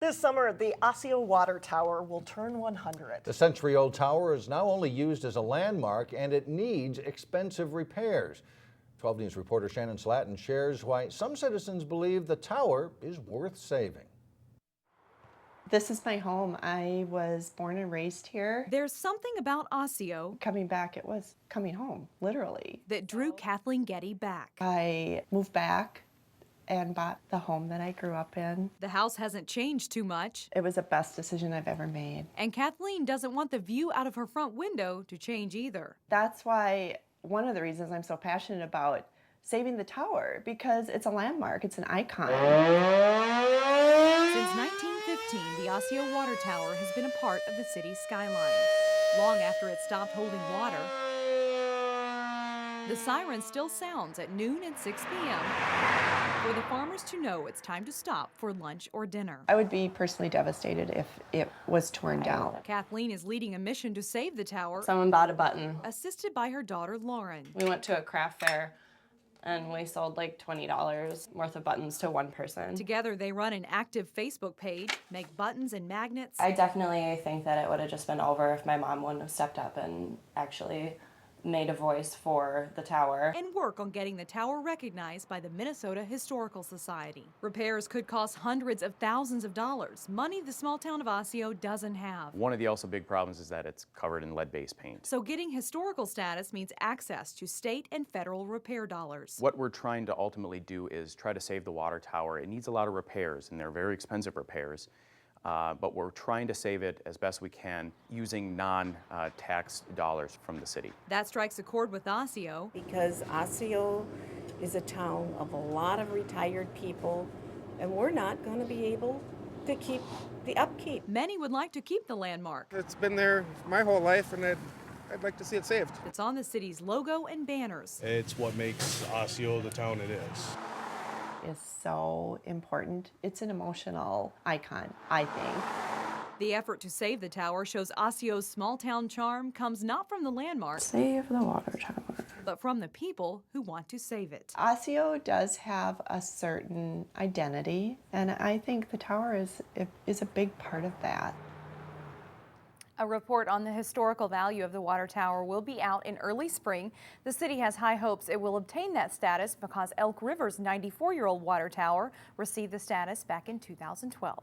This summer, the Osseo Water Tower will turn 100. The century-old tower is now only used as a landmark, and it needs expensive repairs. 12 News reporter Shannon Slatton shares why some citizens believe the tower is worth saving. This is my home. I was born and raised here. There's something about Osseo Coming back, it was coming home, literally. that drew Kathleen Gette back. I moved back and bought the home that I grew up in. The house hasn't changed too much, It was the best decision I've ever made. and Kathleen doesn't want the view out of her front window to change either. That's why one of the reasons I'm so passionate about saving the tower, because it's a landmark, it's an icon. Since 1915, the Osseo Water Tower has been a part of the city's skyline. Long after it stopped holding water, the siren still sounds at noon and 6 p.m. for the farmers to know it's time to stop for lunch or dinner. I would be personally devastated if it was torn down. Kathleen is leading a mission to save the tower, Someone bought a button. assisted by her daughter Lauren. We went to a craft fair and we sold like $20 worth of buttons to one person. Together, they run an active Facebook page, make buttons and magnets. I definitely think that it would have just been over if my mom wouldn't have stepped up and actually made a voice for the tower. And work on getting the tower recognized by the Minnesota Historical Society. Repairs could cost hundreds of thousands of dollars, money the small town of Osseo doesn't have. One of the also big problems is that it's covered in lead-based paint. So getting historical status means access to state and federal repair dollars. What we're trying to ultimately do is try to save the water tower. It needs a lot of repairs, and they're very expensive repairs. But we're trying to save it as best we can using non-tax dollars from the city. That strikes a chord with Osseo. Because Osseo is a town of a lot of retired people, and we're not going to be able to keep the upkeep. Many would like to keep the landmark. It's been there my whole life, and I'd like to see it saved. It's on the city's logo and banners. It's what makes Osseo the town it is. Is so important. It's an emotional icon, I think. The effort to save the tower shows Osseo's small town charm comes not from the landmark, Save the water tower. but from the people who want to save it. Osseo does have a certain identity, and I think the tower is a big part of that. A report on the historical value of the water tower will be out in early spring. The city has high hopes it will obtain that status because Elk River's 94-year-old water tower received the status back in 2012.